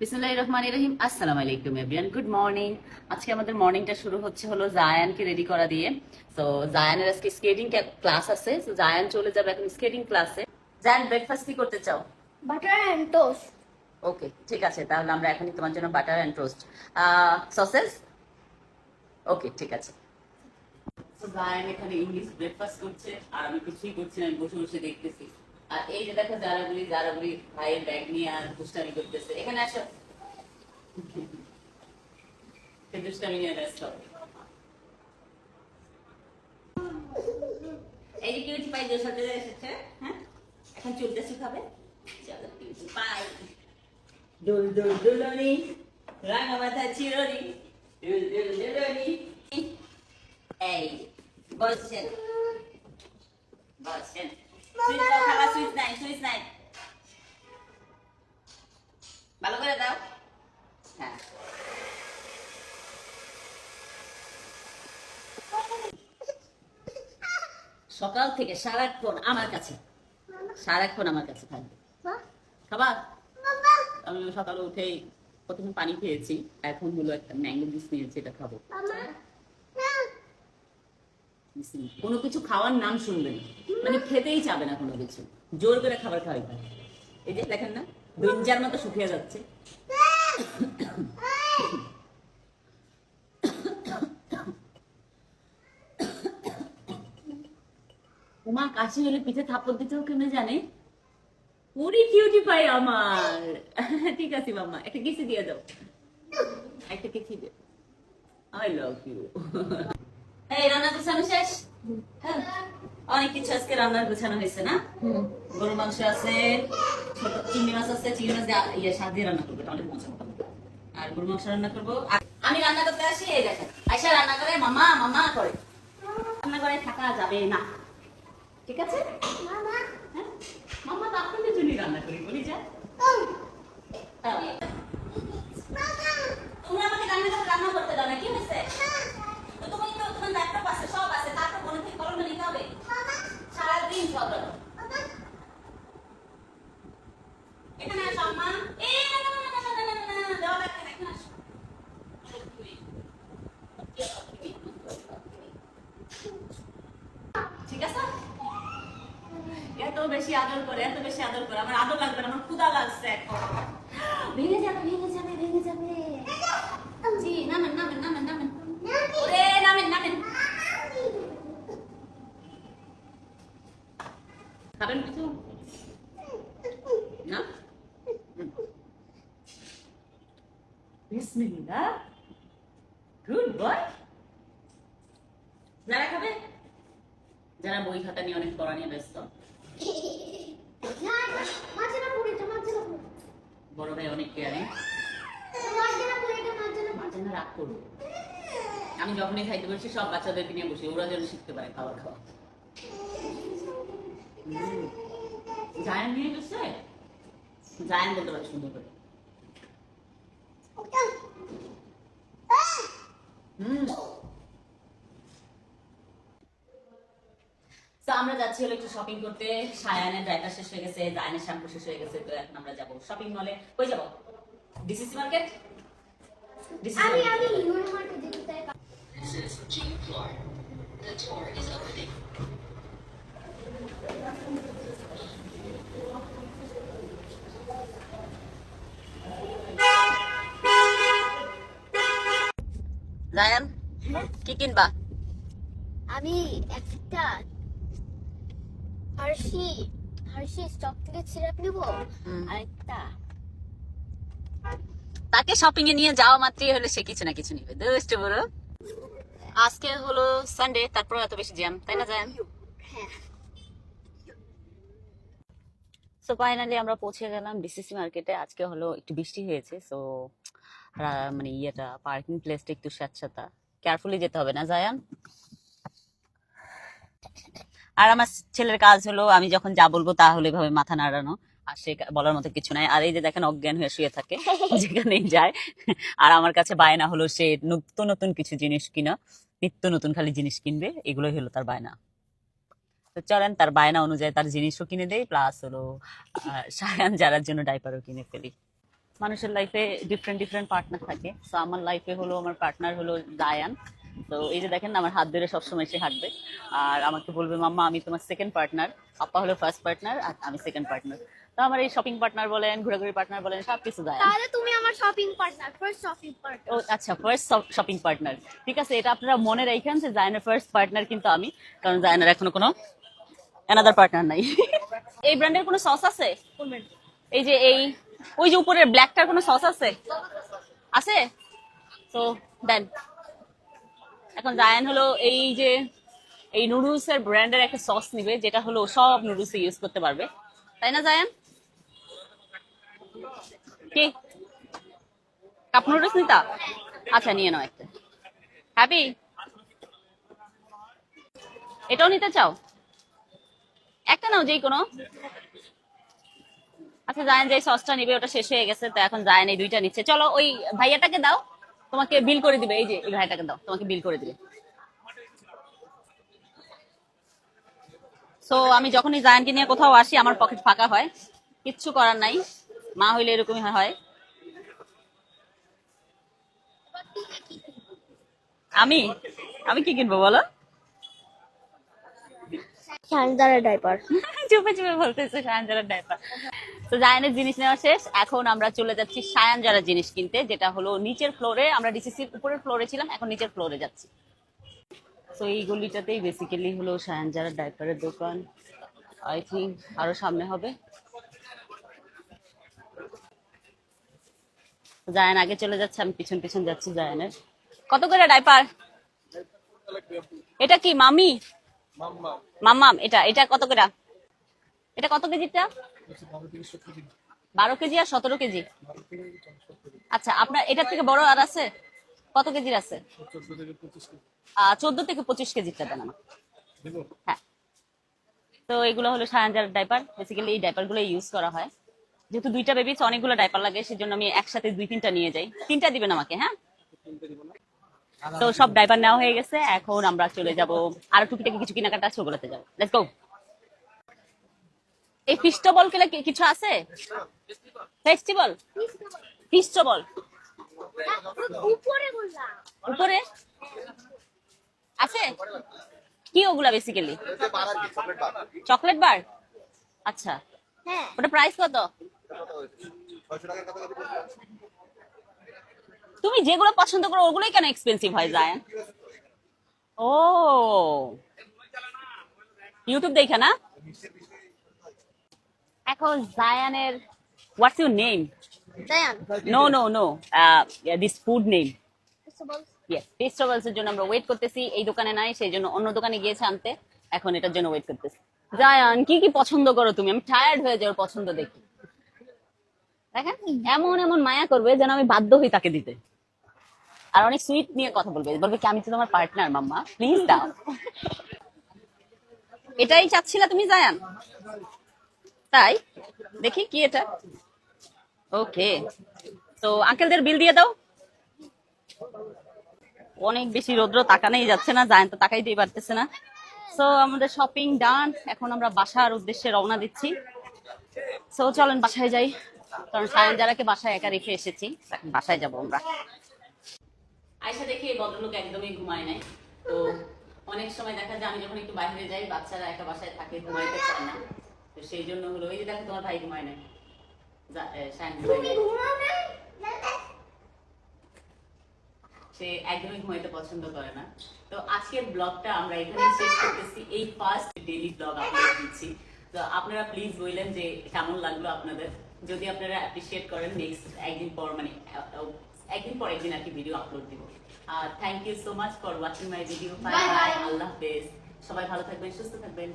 বিসমিল্লাহির রহমানির রহিম। আসসালামু আলাইকুম এভরিওয়ান, গুড মর্নিং। আজকে আমাদের মর্নিংটা শুরু হচ্ছে হলো জায়ানকে রেডি করা দিয়ে। তো জায়ানের আজকে স্কেটিং ক্লাস আছে, তো জায়ান চলে যাবে এখন স্কেটিং ক্লাসে। জায়ান, ব্রেকফাস্ট কি করতে চাও? Butter and toast. ওকে, ঠিক আছে, তাহলে আমরা এখনই তোমার জন্য বাটার এন্ড টোস্ট সসেস। ওকে, ঠিক আছে। তো জায়ান এখানে ইংলিশ ব্রেকফাস্ট করছে আর আমি কিছুই করছি না, আমি বসে বসে দেখতেছি। আর এই যে দেখো জারাগুলি ভাইয়ের ব্যাগ নিয়ে আর দুষ্টামি করতেছে। এখানে আসো, দুষ্টামি নিয়ে ব্যস্ত। এই যে কিউটি পাই যে সাথে এসেছে, হ্যাঁ এখন চুলটা শুকাবে। চলো কিউটি পাই, দুল দুল দুলনি, রাঙা মাথা চিরনি, দুল দুল দুলনি। এই বসছেন বসছেন, সুইচ দাও, খাবার সুইচ নাই, সুইচ নাই, ভালো করে দাও। হ্যাঁ, সকাল থেকে সারাক্ষণ আমার কাছে, সারাক্ষণ আমার কাছে থাকবে। খাবার আমি সকালে উঠেই প্রথমে পানি খেয়েছি, এখন হলো একটা ম্যাঙ্গো জুস নিয়েছি, এটা খাবো। কোনো কিছু খাওয়ার নাম শুনবে না, মানে খেতেই চাবে না কোনো কিছু, জোর করে খাবার খাওয়াই। এই যে দেখেন না, বেঞ্জার মতো শুকিয়ে যাচ্ছে। উমা, কাশি হলে পিঠে থাপ্পড় দিতেও কেমনে জানে। পুরি কিউটি পাই আমার। ঠিক আছে মাম্মা, একটা কিসি দিয়ে দাও, একটা কিসি দিয়ে। I love you. এই রান্না গোছানো শেষ? হ্যাঁ, অনেক কিছু আজকে রান্নার গোছানো হয়েছে না? গরু মাংস আছে, ছোট চিংড়ি মাছ আছে, চিংড়ি মাছ দিয়ে শাক দিয়ে রান্না করবো, অনেক মজা হবে। আর গরু মাংস রান্না করবো। আমি রান্না করতে আসি, এই দেখেন আয়শা রান্না করে, মামা মামা করে। রান্না করে থাকা যাবে না, ঠিক আছে? হ্যাঁ, মামা তো আপনাদের জন্যই রান্না করি, বলি যা। তুমি আমাকে রান্না করতে দাও না, কি হয়েছে? তুমি তো, তোমার ল্যাপটপ আছে, সব আছে, তারপর মনে থেকে কলমে নিতে হবে সারাদিন সব। এখানে আসো আম্মা। এ না না না না না না না না, দেওয়া লাগবে না, এখানে আসো। ঠিক আছে? এত বেশি আদর করে, এত বেশি আদর করে, আমার আদর লাগবে না, আমার ক্ষুধা লাগছে এখন। ভেঙে যাবে, ভেঙে যাবে, ভেঙে যাবে। জি, নামেন নামেন নামেন নামেন, ওরে নামেন নামেন। খাবেন কিছু না? বিসমিল্লাহ, গুড বয়। যারা খাবে, যারা বই খাতা নিয়ে অনেক পড়া নিয়ে ব্যস্ত, বড় ভাই অনেক কেয়ারিং, মাঝে রাগ করবো। আমি যখনই খাইতে বসি সব বাচ্চাদেরকে নিয়ে বসি, ওরা যেন শিখতে পারে খাবার খাওয়া। জায়ান নিয়ে গেছে, জায়ান বলতে পারে সুন্দর করে। তো আমরা যাচ্ছি হলো একটু শপিং করতে। সায়ানের ডাইপার শেষ হয়ে গেছে, জায়ানের শ্যাম্পু শেষ হয়ে গেছে, তো এখন আমরা যাবো শপিং মলে। কই যাবো? DCC market. আমি ইউরো মার্কেট যেতে চাই। This is G floor. The door is opening. Zayan, কি কিনবা? আমি একটা হার্শি হার্শি চকলেট সিরাপ নেব আর একটা। তাকে শপিং এ নিয়ে যাওয়া মাত্রই হলো সে কিছু না কিছু নিবে, দুষ্টু বড়। আজকে হলো সানডে, তারপর এত বেশি জ্যাম, তাই না জায়ান? হ্যাঁ, সো ফাইনালি আমরা পৌঁছে গেলাম ডিসিসি মার্কেটে। আজকে হলো একটু বৃষ্টি হয়েছে, সো মানে ইয়েটা, পার্কিং প্লেসটা একটু স্যাঁতস্যাঁতা, কেয়ারফুলি যেতে হবে না জায়ান? আর আমার ছেলের কাজ হলো আমি যখন যা বলবো তা হলে এভাবে মাথা নাড়ানো, আর সে বলার মতো কিছু নাই। আর এই যে দেখেন অজ্ঞান হয়ে শুয়ে থাকে যেখানেই যায়। আর আমার কাছে বায়না হলো সে নতুন নতুন কিছু জিনিস কিনা, নিত্য নতুন খালি জিনিস কিনবে, এগুলোই হলো তার বায়না। তো চলেন তার বায়না অনুযায়ী তার জিনিসও কিনে দেই, প্লাস হলো সায়ান যারার জন্য ডাইপারও কিনে ফেলি। মানুষের লাইফে ডিফারেন্ট ডিফারেন্ট পার্টনার থাকে। তো আমার লাইফে হলো আমার পার্টনার হলো জায়ান। তো এই যে দেখেন আমার হাত ধরে সবসময় সে হাঁটবে আর আমাকে বলবে মাম্মা আমি তোমার সেকেন্ড পার্টনার, আপা হলো ফার্স্ট পার্টনার আর আমি সেকেন্ড পার্টনার। তো আমার এই শপিং পার্টনার বলেন, ঘোরাঘুরি পার্টনার বলেন, সবকিছু জায়ান। তাহলে তুমি আমার shopping partner, first shopping partner. ও আচ্ছা, ফার্স্ট শপিং পার্টনার, ঠিক আছে। এটা আপনারা মনে রাখেন যে জায়ানের ফার্স্ট পার্টনার কিন্তু আমি, কারণ জায়ানের এখনো কোনো অ্যানাদার পার্টনার নাই। এই ব্র্যান্ডের কোনো সস আছে? এই যে এই ওই যে উপরের ব্ল্যাকটার কোনো সস আছে? আছে? তো দেন। এখন জায়ান হলো এই যে এই নুডলস এর ব্র্যান্ডের একটা সস নিবে, যেটা হলো সব নুডলসে ইউজ করতে পারবে, তাই না জায়ান? কি কাপ নুডলস নিতা? আচ্ছা নিয়ে নাও একটা। হ্যাপি? এটাও নিতে চাও? একটা নাও যেই কোনো। আচ্ছা জায়ান যে সসটা নিবে ওটা শেষ হয়ে গেছে, তো এখন জায়ান এই দুইটা নিচ্ছে। চলো ওই ভাইয়াটাকে দাও, তোমাকে বিল করে দিবে। এই যে এই ভাইটাকে দাও, তোমাকে বিল করে দিবে। সো আমি যখনই জায়ানকে নিয়ে কোথাও আসি আমার পকেট ফাঁকা হয়, কিচ্ছু করার নাই, মা হইলে এরকমই হয়। আমি আমি কি কিনবো বলো? শানজারা ডাইপার। চুপে চুপে বলতেছে সায়ানজারার ডাইপার। তো জায়ানের জিনিস নেওয়া শেষ, এখন আমরা চলে যাচ্ছি সায়ানজারার জিনিস কিনতে, যেটা হলো নিচের ফ্লোরে। আমরা ডিসিসির উপরের ফ্লোরে ছিলাম, এখন নিচের ফ্লোরে যাচ্ছি। তো এই গলিটাতেই বেসিক্যালি হলো সায়ানজারার ডাইপারের দোকান। আই থিঙ্ক আরো সামনে হবে। জায়ান আগে চলে যাচ্ছে, আমি পিছন পিছন যাচ্ছি জায়ানের। কত করে ডাইপার? এটা কি মামি? মাম্মাম। এটা এটা কত করে? এটা কত কেজিটা? 12 কেজি আর 17 কেজি। আচ্ছা আপনার এটার থেকে বড় আর আছে? কত কেজির আছে? 14 থেকে 25 কেজিটা দেন আমার। হ্যাঁ। তো এগুলো হলো সায়ানজারার ডাইপার। বেসিক্যালি এই ডাইপার গুলো ইউজ করা হয়, যেহেতু দুইটা বেবি অনেকগুলো ডাইপার লাগে, সেজন্য আমি একসাথে 2-3টা নিয়ে যাই। 3টা দিবেন আমাকে? হ্যাঁ। তো সব ডাইপার নেওয়া হয়ে গেছে, এখন আমরা চলে যাব আরো টুকিটাকি কিছু কেনাকাটা আছে, ওগুলোতে যাবো। Let's go. এই ফেস্টিভ্যাল কেলা কিছু আছে? ফেস্টিভ্যাল ফেস্টিভ্যাল উপরে বললাম। উপরে আছে কি ওগুলা? Basically chocolate bar. আচ্ছা হ্যাঁ। ওটা প্রাইস কত? তুমি যেগুলো পছন্দ করো ওগুলোই কেন এক্সপেন্সিভ হয় জায়ান? ও ইউটিউব দেখা না? এখন জায়ানের what's your name? Zayan. No no no, this food name. Yes, festivals এর জন্য আমরা ওয়েট করতেছি। এই দোকানে নাই, সেই জন্য অন্য দোকানে গিয়েছে আনতে, এখন এটার জন্য ওয়েট করতেছি। জায়ান কি কি পছন্দ করো তুমি? আমি টায়ার্ড হয়ে যাওয়ার পছন্দ দেখি। দেখেন এমন এমন মায়া করবে যেন আমি বাধ্য হই তাকে দিতে, আর অনেক সুইট নিয়ে কথা বলবে, বলবে কি আমি তো তোমার পার্টনার মাম্মা, প্লিজ দাও। এটাই চাচ্ছিলা তুমি জায়ান? তাই দেখি কি এটা। ওকে, তো আঙ্কেলদের বিল দিয়ে দাও। অনেক বেশি রৌদ্র, তাকানোই যাচ্ছে না, জায়ান তো তাকাইতেই পারতেছে না। সো আমাদের শপিং ডান, এখন আমরা বাসার উদ্দেশ্যে রওনা দিচ্ছি। সো চলেন বাসায় যাই, কারণ সায়ানজারাকে বাসায় একা রেখে এসেছি, এখন বাসায় যাবো আমরা। আয়সা দেখি এই ভদ্রলোক একদমই ঘুমায় নাই। তো অনেক সময় দেখা যায় আমি যখন একটু বাইরে যাই বাচ্চারা একা বাসায় থাকে, ঘুমাইতে চায় না, তো সেই জন্য হলো এই যে দেখো তোমার ভাই ঘুমায় নাই, সে একদমই ঘুমাইতে পছন্দ করে না। তো আজকের ব্লগটা আমরা এখানেই শেষ করতেছি, এই ফার্স্ট ডেইলি ব্লগ আপলোড দিচ্ছি। তো আপনারা প্লিজ বললেন যে কেমন লাগলো আপনাদের, যদি আপনারা অ্যাপ্রিসিয়েট করেন নেক্সট একদিন পর মানে একদিন পর একদিন আর কি ভিডিও আপলোড দিব। Thank you so much for watching my video. Bye bye, আল্লাহ হাফেজ, সবাই ভালো থাকবেন, সুস্থ থাকবেন।